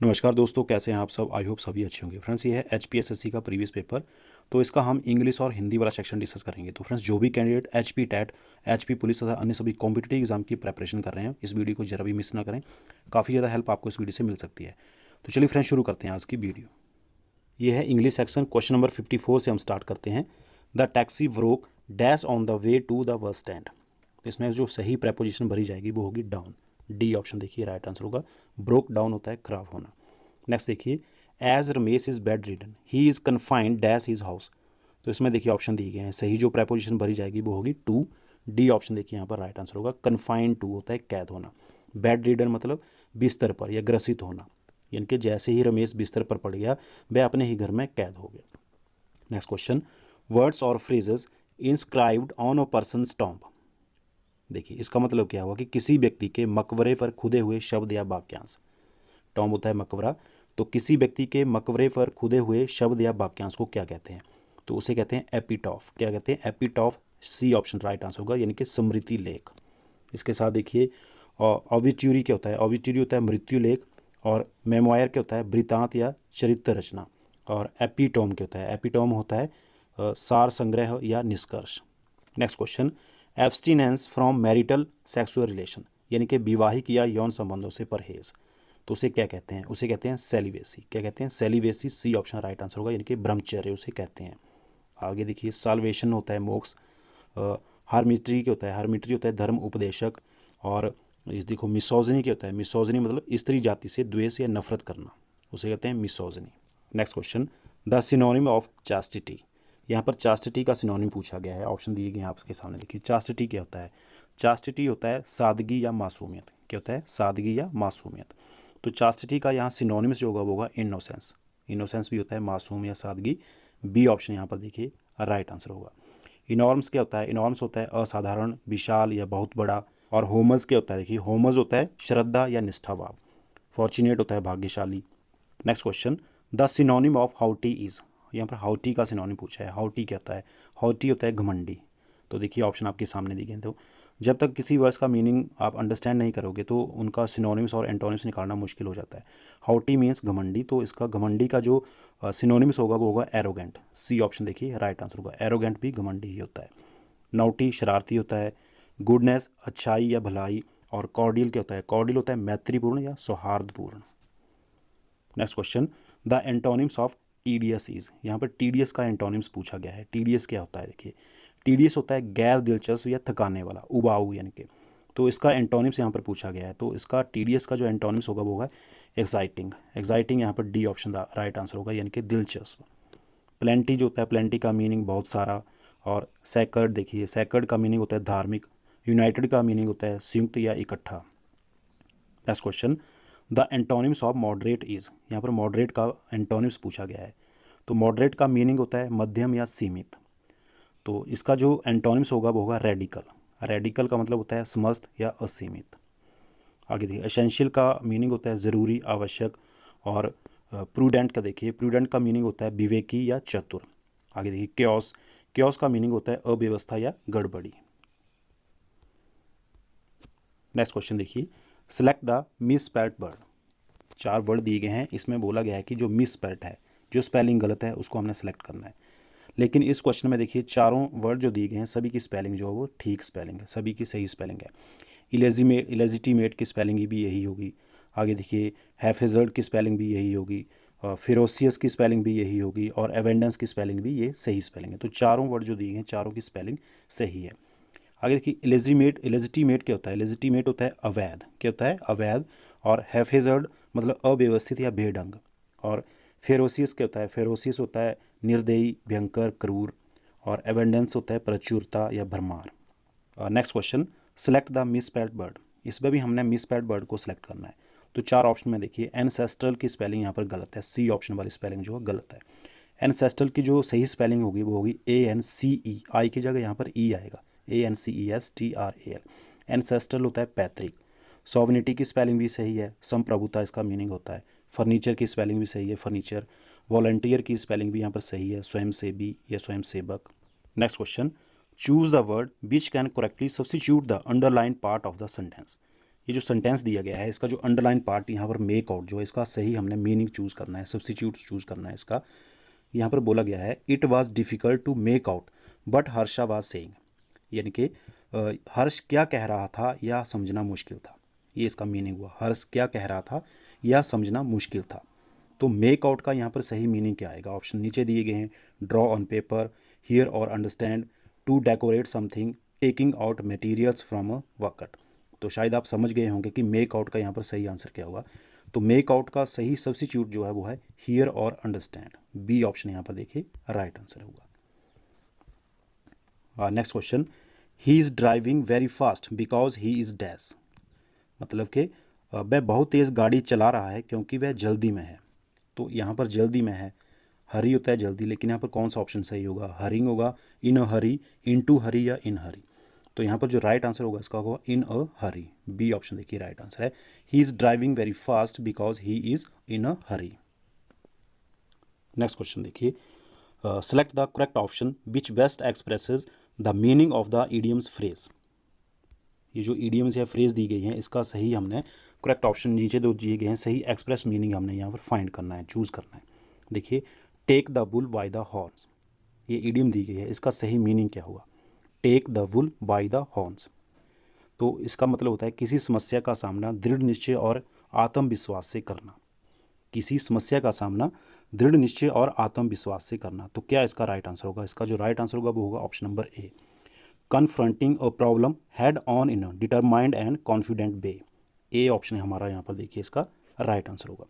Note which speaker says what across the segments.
Speaker 1: नमस्कार दोस्तों, कैसे हैं आप सब। आई होप सभी अच्छे होंगे। फ्रेंड्स, ये है HPSSC का प्रीवियस पेपर। तो इसका हम इंग्लिश और हिंदी वाला सेक्शन डिस्कस करेंगे। तो फ्रेंड्स, जो भी candidate HP TET, HP police तथा अन्य सभी कॉम्पिटिटिव एग्जाम की प्रेपरेशन कर रहे हैं, इस वीडियो को जरा भी मिस ना करें। काफ़ी ज़्यादा हेल्प आपको इस वीडियो से मिल सकती है। तो चलिए फ्रेंड्स, शुरू करते हैं आज की वीडियो। ये है इंग्लिश सेक्शन। क्वेश्चन नंबर 54 से हम स्टार्ट करते हैं। The taxi broke dash on the way to the bus stand. तो इसमें जो सही प्रेपोजिशन भरी जाएगी वो होगी डाउन। डी ऑप्शन देखिए राइट आंसर होगा। ब्रोक डाउन होता है खराब होना। नेक्स्ट देखिए, as Ramesh is bedridden he is confined dash his house. तो इसमें देखिए ऑप्शन दिए गए हैं, सही जो प्रेपोजिशन भरी जाएगी वो होगी टू। डी ऑप्शन देखिए यहाँ पर राइट आंसर होगा। कन्फाइंड टू होता है कैद होना। बेड रिडन मतलब बिस्तर पर या ग्रसित होना, यानी कि जैसे ही रमेश बिस्तर पर पड़ गया वह अपने ही घर में कैद हो गया। नेक्स्ट क्वेश्चन, वर्ड्स और phrases inscribed on a person tomb. देखिए इसका मतलब क्या हुआ कि किसी व्यक्ति के मकबरे पर खुदे हुए शब्द या वाक्यांश। टॉम्ब होता है मकबरा, तो किसी व्यक्ति के मकबरे पर खुदे हुए शब्द या वाक्यांश को क्या कहते हैं? तो उसे कहते हैं एपिटॉफ। क्या कहते हैं? एपिटॉफ। सी ऑप्शन राइट आंसर होगा, यानी कि स्मृति लेख। इसके साथ देखिए ऑबिट्यूरी क्या होता है? ऑबिट्यूरी होता है मृत्यु लेख। और मेमोयर क्या होता है? वृतांत या चरित्र रचना। और एपिटोम क्या होता है? एपिटोम होता है सार संग्रह या निष्कर्ष। Next question, abstinence from marital sexual relation, यानी कि विवाहिक या यौन संबंधों से परहेज, तो उसे क्या कहते हैं? उसे कहते हैं सेलिवेसी। क्या कहते हैं? सेलिवेसी। सी ऑप्शन राइट आंसर होगा, यानी कि ब्रह्मचर्य उसे कहते हैं। आगे देखिए, साल्वेशन होता है मोक्ष। हार्मिट्री क्या होता है? हार्मिट्री होता है धर्म उपदेशक। और इस देखो मिसोजनी क्या होता है? मिसोजनी मतलब स्त्री जाति से द्वेष या नफरत करना, उसे कहते हैं misogyny. Next question, the synonym of chastity. यहाँ पर चास्टिटी का सिनोनिम पूछा गया है। ऑप्शन दिए गए हैं आपके सामने। देखिए चास्टिटी क्या होता है? चास्टिटी होता है सादगी या मासूमियत। क्या होता है? सादगी या मासूमियत। तो चास्टिटी का यहाँ सिनोनिम्स जो होगा वो होगा इनोसेंस। इनोसेंस भी होता है मासूम या सादगी। बी ऑप्शन यहाँ पर देखिए राइट आंसर होगा। इनॉर्म्स क्या होता है? इनॉर्म्स होता है असाधारण, विशाल या बहुत बड़ा। और होमस क्या होता है? देखिए होमस होता है श्रद्धा या निष्ठाभाव। फॉर्चुनेट होता है भाग्यशाली। Next question, the synonym of haughty is. यहाँ पर हाउटी का सिनोनिम पूछा है। हाउटी क्या होता है? हाउटी होता है घमंडी। तो देखिए ऑप्शन आपके सामने दिए गए। तो जब तक किसी वर्ड्स का मीनिंग आप अंडरस्टैंड नहीं करोगे तो उनका सिनोनिम्स और एंटोनिम्स निकालना मुश्किल हो जाता है। हाउटी मीन्स घमंडी, तो इसका घमंडी का जो सिनोनिम्स होगा वो होगा एरोगेंट। सी ऑप्शन देखिए राइट आंसर होगा। एरोगेंट भी घमंडी ही होता है। नौटी शरारती होता है। गुडनेस अच्छाई या भलाई। और कॉर्डियल क्या होता है? कॉर्डियल होता है मैत्रीपूर्ण या सौहार्दपूर्ण। Next question, the antonyms of tedious is. यहाँ पर टीडियस का एंटोनिम्स पूछा गया है। टीडियस क्या होता है? देखिए टीडियस होता है गैर दिलचस्प या थकाने वाला, उबाऊ यानी कि। तो इसका एंटोनिम्स यहाँ पर पूछा गया है। तो इसका टीडियस का जो एंटोनिम्स होगा वो होगा एक्साइटिंग। एक्साइटिंग यहाँ पर डी ऑप्शन राइट आंसर होगा, यानी कि दिलचस्प। प्लेंटी जो होता है, प्लेंटी का मीनिंग बहुत सारा। और सैकर्ड देखिए, सैकर्ड का मीनिंग होता है धार्मिक। यूनाइटेड का मीनिंग होता है संयुक्त या इकट्ठा। Next question, the antonyms of moderate is. यहाँ पर मॉडरेट का एंटोनिम्स पूछा गया है। तो मॉडरेट का मीनिंग होता है मध्यम या सीमित। तो इसका जो एंटोनिम्स होगा वो होगा रेडिकल। रेडिकल का मतलब होता है समस्त या असीमित। आगे देखिए, एसेंशियल का मीनिंग होता है ज़रूरी, आवश्यक। और प्रूडेंट का देखिए, प्रूडेंट का मीनिंग होता है विवेकी या चतुर। आगे देखिए, क्योस। क्योस का मीनिंग होता है अव्यवस्था या गड़बड़ी। नेक्स्ट क्वेश्चन देखिए, select the misspelled word. 4 word दिए गए हैं, इसमें बोला गया है कि जो मिसस्पेल्ड है, जो स्पेलिंग गलत है, उसको हमने सेलेक्ट करना है। लेकिन इस क्वेश्चन में देखिए चारों वर्ड जो दिए गए हैं सभी की स्पेलिंग जो है वो ठीक स्पेलिंग है, सभी की सही स्पेलिंग है। इलेजिटिमेट की स्पेलिंग भी यही होगी। आगे देखिए, हैफेजर्ड की स्पेलिंग भी यही होगी। फिरोसियस की स्पेलिंग भी यही होगी। और एवेंडेंस की स्पेलिंग भी ये सही स्पेलिंग है। तो चारों वर्ड जो दिए गए हैं चारों की स्पेलिंग सही है। आगे देखिए, इलेजिटिमेट क्या होता है? इलेजिटिमेट होता है अवैध। क्या होता है? अवैध। और हैफेजर्ड मतलब अव्यवस्थित या बेढंग। और फेरोसियस क्या होता है? फेरोसियस होता है निर्दयी, भयंकर, क्रूर। और एवेंडेंस होता है प्रचुरता या भरमार। Next question, select the misspelled word. इसमें भी हमने मिसस्पेल्ड वर्ड को सिलेक्ट करना है। तो 4 ऑप्शन में देखिए, एनसेस्ट्रल की स्पेलिंग यहाँ पर गलत है। सी ऑप्शन वाली स्पेलिंग जो है गलत है। एनसेस्ट्रल की जो सही स्पेलिंग होगी वो होगी ANCE। आई की जगह यहाँ पर ई आएगा। ANCESTRAL। एनसेस्ट्रल होता है पैतृक। सॉवनिटी की स्पेलिंग भी सही है। संप्रभुता इसका मीनिंग होता है। फर्नीचर की स्पेलिंग भी सही है, फर्नीचर। वॉलंटियर की स्पेलिंग भी यहाँ पर सही है, स्वयंसेवी या स्वयंसेवक। Next question, choose the word which can correctly substitute the underline part of the sentence. ये जो सेंटेंस दिया गया है इसका जो अंडरलाइन पार्ट यहाँ पर मेक आउट जो है इसका सही हमने मीनिंग चूज़ करना है, सब्स्टिट्यूट चूज़ करना है इसका। यहाँ पर बोला गया है it was difficult to make out but Harsha was saying, यानी कि हर्ष क्या कह रहा था या समझना मुश्किल था, ये इसका मीनिंग हुआ। हर्ष क्या कह रहा था या समझना मुश्किल था। तो मेक आउट का यहाँ पर सही मीनिंग क्या आएगा? ऑप्शन नीचे दिए गए हैं, ड्रॉ ऑन पेपर, हियर और understand, to decorate something, taking out materials from a bucket. तो शायद आप समझ गए होंगे कि मेक आउट का यहाँ पर सही आंसर क्या होगा। तो मेक आउट का सही सब्स्टिट्यूट जो है वो है हियर और अंडरस्टैंड। बी ऑप्शन यहाँ पर देखिए राइट आंसर होगा। Next question, he is driving very fast because he is dash, मतलब कि वह बहुत तेज़ गाड़ी चला रहा है क्योंकि वह जल्दी में है। तो यहाँ पर जल्दी में है, हरी होता है जल्दी, लेकिन यहाँ पर कौन सा ऑप्शन सही होगा? हरिंग होगा, in a Hari, in to हरी या इन हरी। तो यहाँ पर जो राइट आंसर होगा इसका होगा in a hurry. B option देखिए राइट आंसर है। He is driving very fast because he is in a hurry. Next question देखिए, select the correct option which best expresses the meaning of the idioms phrase. ये जो idioms या phrase दी गई हैं इसका सही हमने करेक्ट ऑप्शन नीचे दो दिए गए हैं, सही एक्सप्रेस मीनिंग हमने यहाँ पर फाइंड करना है, चूज़ करना है। देखिए, take the bull by the horns, ये इडियम दी गई है, इसका सही मीनिंग क्या होगा? Take the bull by the horns, तो इसका मतलब होता है किसी समस्या का सामना दृढ़ निश्चय और आत्मविश्वास से करना। किसी समस्या का सामना दृढ़ निश्चय और आत्मविश्वास से करना। तो क्या इसका राइट आंसर होगा? इसका जो राइट आंसर होगा वो होगा option number A, confronting a problem head on in a determined and confident way. A option है हमारा यहाँ पर देखिए इसका राइट आंसर होगा।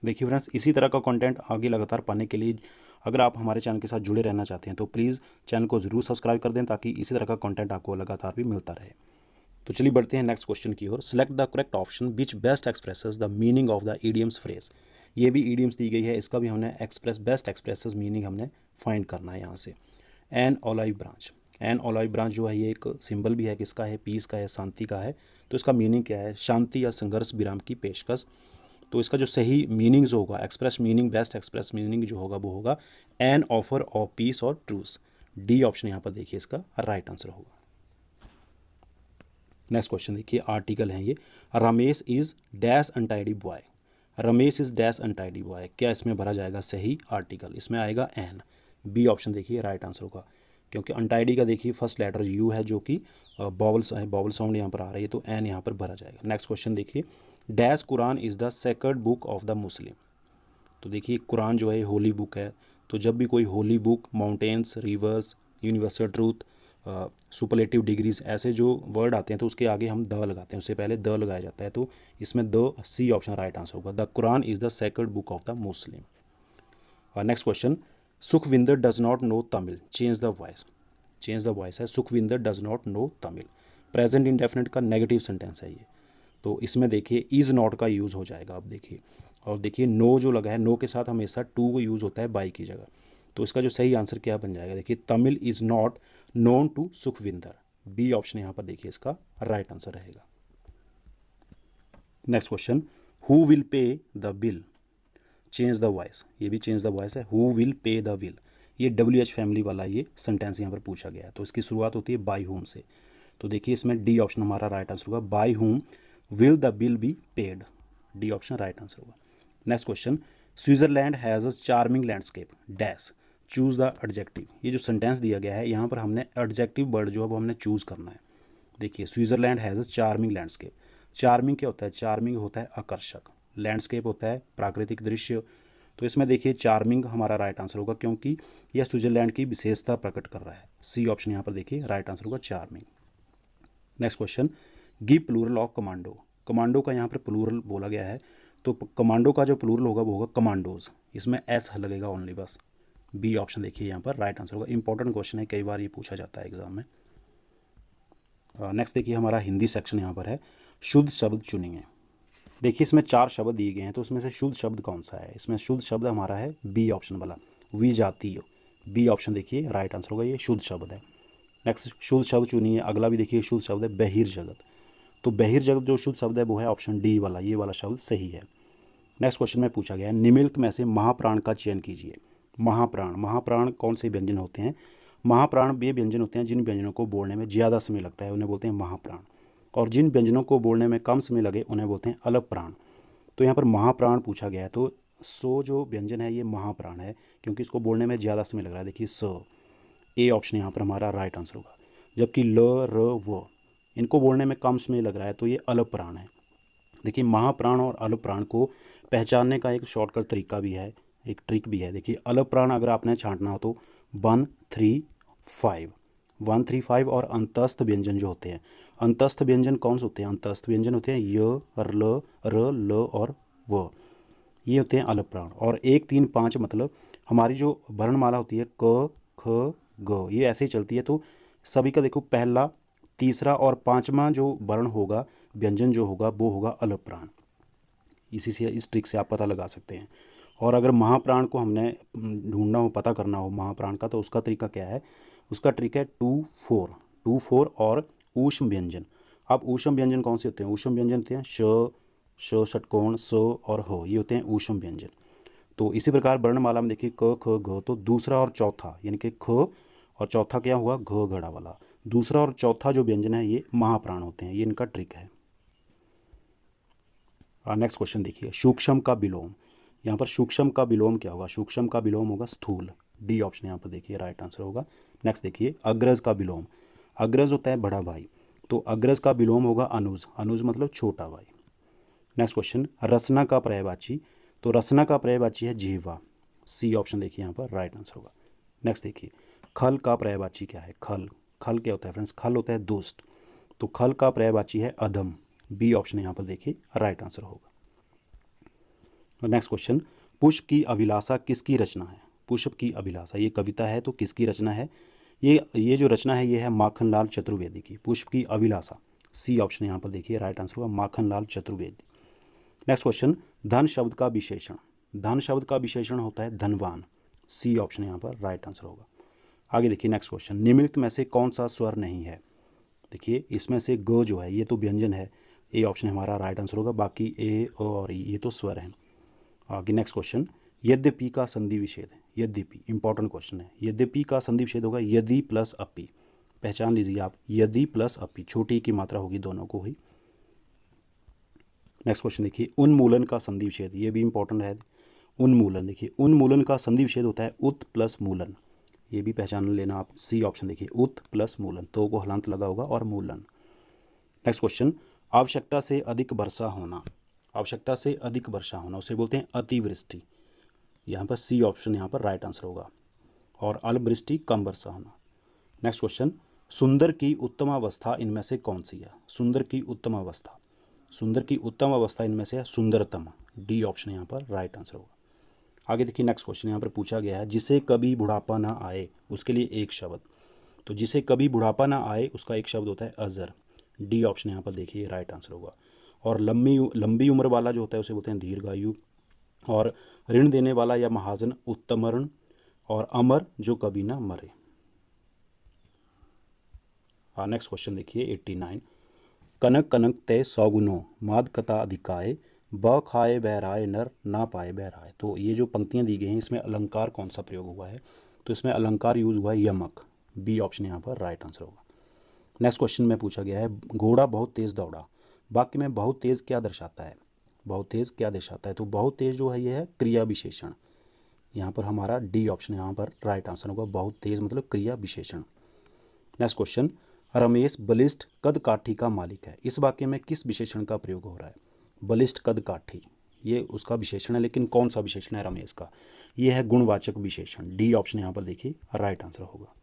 Speaker 1: देखिए फ्रेंड्स, इसी तरह का कंटेंट आगे लगातार पाने के लिए अगर आप हमारे चैनल के साथ जुड़े रहना चाहते हैं तो प्लीज़ चैनल को ज़रूर सब्सक्राइब कर दें ताकि इसी तरह का कंटेंट आपको लगातार भी मिलता रहे। तो चलिए बढ़ते हैं नेक्स्ट क्वेश्चन की ओर। Select the correct option which best expresses the meaning of the idioms phrase. ये भी ईडियम्स दी गई है, इसका भी हमने बेस्ट एक्सप्रेसेस मीनिंग हमने फाइंड करना है यहाँ से। An olive branch, an olive branch जो है ये एक सिंबल भी है, किसका है? पीस का है, शांति का है। तो इसका मीनिंग क्या है? शांति या संघर्ष विराम की पेशकश। तो इसका जो सही मीनिंग जो होगा, express meaning, best express meaning जो होगा वो होगा एन ऑफर ऑफ पीस और ट्रूस। डी ऑप्शन यहाँ पर देखिए इसका राइट आंसर होगा। नेक्स्ट क्वेश्चन देखिए, आर्टिकल है ये, Ramesh is dash untidy boy. Ramesh is dash untidy boy, क्या इसमें भरा जाएगा सही आर्टिकल? इसमें आएगा एन। बी ऑप्शन देखिए राइट आंसर होगा, क्योंकि अनटाइडी का देखिए फर्स्ट लेटर यू है जो कि बॉवल्स है, बॉवल साउंड यहाँ पर आ रही है, तो एन यहाँ पर भरा जाएगा। नेक्स्ट क्वेश्चन देखिए, dash Quran is the sacred book of the मुस्लिम। तो देखिए कुरान जो है होली बुक है, तो जब भी कोई Holi book, mountains, reverse, universal truth, superlative degrees ऐसे जो वर्ड आते हैं तो उसके आगे हम द लगाते हैं, उससे पहले द लगाया जाता है। तो इसमें the, C option right answer होगा। The Quran is the sacred book of the Muslim. Next question, Sukhwinder does not know Tamil, change the voice. Change the voice है, Sukhwinder does not know Tamil. Present indefinite का negative sentence है ये, तो इसमें देखिए is not का use हो जाएगा। अब देखिए, और देखिए नो जो लगा है, नो के साथ हमेशा टू को यूज़ होता है बाई की जगह। तो इसका जो सही आंसर क्या बन जाएगा? देखिए, Tamil is not known to Sukhwinder. B option यहाँ पर देखिए इसका राइट आंसर रहेगा। Next question, who will pay the bill, change the voice. ये भी चेंज द वॉइस है, who will pay the bill. ये WH फैमिली वाला ये सेंटेंस यहाँ पर पूछा गया है, तो इसकी शुरुआत होती है बाई होम से। तो देखिए इसमें डी ऑप्शन हमारा राइट आंसर होगा, by whom will the bill be paid. D option right answer होगा। Next question, Switzerland has a charming landscape dash, choose the adjective. ये जो सेंटेंस दिया गया है यहाँ पर हमने एडजेक्टिव वर्ड जो है वो हमने चूज़ करना है। देखिए, Switzerland has a charming landscape. Charming क्या होता है? चार्मिंग होता है आकर्षक, लैंडस्केप होता है प्राकृतिक दृश्य। तो इसमें देखिए चार्मिंग हमारा राइट आंसर होगा, क्योंकि यह स्विट्जरलैंड की विशेषता प्रकट कर रहा है। सी ऑप्शन यहाँ पर देखिए राइट आंसर होगा, charming. Next question, give plural of commando. Commando का यहाँ पर प्लूरल बोला गया है, तो कमांडो का जो प्लूरल होगा वो होगा कमांडोज। इसमें एस लगेगा ओनली बस। बी ऑप्शन देखिए यहाँ पर राइट आंसर होगा। इंपॉर्टेंट क्वेश्चन है, कई बार ये पूछा जाता है एग्जाम में। नेक्स्ट देखिए हमारा हिंदी सेक्शन यहाँ पर है, शुद्ध शब्द चुनिए। देखिए इसमें 4 शब्द दिए गए हैं, तो उसमें से शुद्ध शब्द कौन सा है? इसमें शुद्ध शब्द हमारा है बी ऑप्शन वाला, विजातीय। बी ऑप्शन देखिए राइट आंसर होगा, ये शुद्ध शब्द है। नेक्स्ट शुद्ध शब्द चुनिए, अगला भी देखिए शुद्ध शब्द है बहिर्जगत। तो बहिर्जगत जो शुद्ध शब्द है वो है ऑप्शन डी वाला, ये वाला शब्द सही है। नेक्स्ट क्वेश्चन में पूछा गया है, निम्नलिखित में से महाप्राण का चयन कीजिए। महाप्राण, महाप्राण कौन से व्यंजन होते हैं? महाप्राण वे व्यंजन होते हैं जिन व्यंजनों को बोलने में ज़्यादा समय लगता है, उन्हें बोलते हैं महाप्राण। और जिन व्यंजनों को बोलने में कम समय लगे उन्हें बोलते हैं अलप प्राण। तो यहाँ पर महाप्राण पूछा गया है, तो सो जो व्यंजन है ये महाप्राण है क्योंकि इसको बोलने में ज़्यादा समय लग रहा है। देखिए स, ए ऑप्शन यहाँ पर हमारा राइट आंसर होगा। जबकि ल, र, व इनको बोलने में कम समय लग रहा है तो ये अलप प्राण है। देखिए महाप्राण और अलप प्राण को पहचानने का एक शॉर्टकट तरीका भी है, एक ट्रिक भी है। देखिए अलप प्राण अगर आपने छांटना हो तो 1, 3, 5, 1, 3, 5 और अंतस्थ व्यंजन जो होते हैं, अंतस्थ व्यंजन कौन से होते हैं? अंतस्थ व्यंजन होते हैं य, र, ल और व, ये होते हैं अलप प्राण। और 1, 3, 5 मतलब हमारी जो वर्णमाला होती है क, ख, ग, ये ऐसे ही चलती है। तो सभी का देखो पहला, तीसरा और पांचवा जो वर्ण होगा, व्यंजन जो होगा वो होगा अलप प्राण। इसी से, इस ट्रिक से आप पता लगा सकते हैं। और अगर महाप्राण को हमने ढूंढना हो, पता करना हो महाप्राण का, तो उसका तरीका क्या है? उसका ट्रिक है 2, 4, 2, 4 और ऊष्म व्यंजन। अब ऊष्म व्यंजन कौन से होते हैं? ऊष्म व्यंजन होते हैं श, षटकोण, स और ह, ये होते हैं ऊष्म व्यंजन। तो इसी प्रकार वर्णमाला में देखिए क, ख, घ, तो दूसरा और चौथा यानी कि ख और चौथा क्या हुआ? घ, घड़ा वाला। दूसरा और चौथा जो व्यंजन है ये महाप्राण होते हैं, ये इनका ट्रिक है। नेक्स्ट क्वेश्चन देखिए, सूक्ष्म का विलोम। यहाँ पर सूक्ष्म का विलोम क्या होगा? सूक्ष्म का विलोम होगा स्थूल। डी ऑप्शन यहाँ पर देखिए राइट आंसर होगा। नेक्स्ट देखिए, अग्रज का विलोम। अग्रज होता है बड़ा भाई, तो अग्रज का विलोम होगा अनुज। अनुज मतलब छोटा भाई। नेक्स्ट क्वेश्चन, रसना का पर्यायवाची। तो रसना का पर्यायवाची है जिह्वा। सी ऑप्शन देखिए यहाँ पर राइट आंसर होगा। नेक्स्ट देखिए, खल का पर्यायवाची क्या है? खल, खल क्या होता है फ्रेंड्स? खल होता है दुष्ट, तो खल का पर्यायवाची है अधम। बी ऑप्शन यहाँ पर देखिए राइट आंसर होगा। नेक्स्ट क्वेश्चन, पुष्प की अभिलाषा किसकी रचना है? पुष्प की अभिलाषा ये कविता है, तो किसकी रचना है? ये जो रचना है ये है माखनलाल चतुर्वेदी की। पुष्प की अभिलाषा, सी ऑप्शन यहाँ पर देखिए राइट आंसर होगा, माखनलाल चतुर्वेदी। नेक्स्ट क्वेश्चन, धन शब्द का विशेषण। धन शब्द का विशेषण होता है धनवान। सी ऑप्शन यहाँ पर राइट आंसर होगा। आगे देखिए नेक्स्ट क्वेश्चन, निम्नलिखित में से कौन सा स्वर नहीं है? देखिए इसमें से ग जो है ये तो व्यंजन है, ए ऑप्शन हमारा राइट आंसर होगा। बाकी ए और ये तो स्वर हैं। आगे नेक्स्ट क्वेश्चन, यद्यपि का संधि विच्छेद। यद्यपि इंपॉर्टेंट क्वेश्चन है। यद्यपि का संधि विच्छेद होगा यदि प्लस अपि। पहचान लीजिए आप, यदि प्लस अपि, छोटी की मात्रा होगी दोनों को ही। नेक्स्ट क्वेश्चन देखिए, उन्मूलन का संधि विच्छेद, ये भी इंपॉर्टेंट है। उन्मूलन, देखिए उन्मूलन का संधि विच्छेद होता है उत प्लस मूलन। ये भी पहचान लेना आप। सी ऑप्शन देखिए उत प्लस मूलन, तो को हलांत लगा होगा और मूलन। नेक्स्ट क्वेश्चन, आवश्यकता से अधिक वर्षा होना। आवश्यकता से अधिक वर्षा होना उसे बोलते हैं अतिवृष्टि। यहाँ पर सी ऑप्शन यहाँ पर राइट आंसर होगा। और अल्पवृष्टि कम वर्षा होना। नेक्स्ट क्वेश्चन, सुंदर की उत्तम अवस्था इनमें से कौन सी है? सुंदर की उत्तम अवस्था, सुंदर की उत्तम अवस्था इनमें से है सुंदरतम। डी ऑप्शन यहाँ पर राइट आंसर होगा। आगे देखिए नेक्स्ट क्वेश्चन यहाँ पर पूछा गया है, जिसे कभी बुढ़ापा ना आए उसके लिए एक शब्द। तो जिसे कभी बुढ़ापा ना आए उसका एक शब्द होता है अजर। डी ऑप्शन यहाँ पर देखिए राइट आंसर होगा। और लंबी उम्र वाला जो होता है उसे बोलते हैं दीर्घायु। और ऋण देने वाला या महाजन उत्तम ऋण। और अमर जो कभी ना मरे। नेक्स्ट क्वेश्चन देखिए 89, कनक कनक तय सौगुनो माद कथा अधिकाय ब खाए बहराए नर ना पाए बहराए। तो ये जो पंक्तियां दी गई हैं इसमें अलंकार कौन सा प्रयोग हुआ है? तो इसमें अलंकार यूज हुआ है यमक। बी ऑप्शन यहाँ पर राइट आंसर होगा। नेक्स्ट क्वेश्चन में पूछा गया है, घोड़ा बहुत तेज दौड़ा। वाक्य में बहुत तेज क्या दर्शाता है? बहुत तेज क्या दर्शाता है? तो बहुत तेज जो है ये है क्रिया विशेषण। यहाँ पर हमारा डी ऑप्शन यहाँ पर राइट आंसर होगा। बहुत तेज मतलब क्रिया विशेषण। नेक्स्ट क्वेश्चन, रमेश बलिष्ठ कद काठी का मालिक है। इस वाक्य में किस विशेषण का प्रयोग हो रहा है? बलिष्ठ कद काठी ये उसका विशेषण है, लेकिन कौन सा विशेषण है रमेश का? ये है गुणवाचक विशेषण। डी ऑप्शन यहाँ पर देखिए राइट आंसर होगा।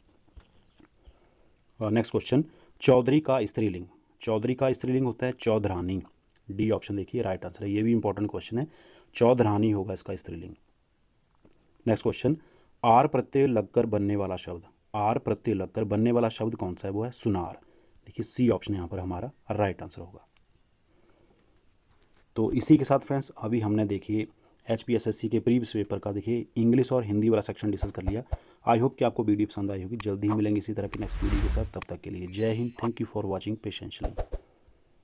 Speaker 1: नेक्स्ट क्वेश्चन, चौधरी का स्त्रीलिंग। चौधरी का स्त्रीलिंग होता है चौधरानी। डी ऑप्शन देखिए राइट आंसर है। ये भी इंपॉर्टेंट क्वेश्चन है, चौधरानी होगा इसका स्त्रीलिंग। नेक्स्ट क्वेश्चन, आर प्रत्यय लगकर बनने वाला शब्द। आर प्रत्यय लगकर बनने वाला शब्द कौन सा है? वो है सुनार। देखिए सी ऑप्शन यहाँ पर हमारा राइट आंसर होगा। तो इसी के साथ फ्रेंड्स अभी हमने देखिए HPSSC के प्रीवियस पेपर का देखिए इंग्लिश और हिंदी वाला सेक्शन डिस्कस कर लिया। आई होप कि आपको वीडियो पसंद आई होगी। जल्दी ही मिलेंगे इसी तरह की नेक्स्ट वीडियो के साथ। तब तक के लिए जय हिंद। Thank you for watching पेशेंशली।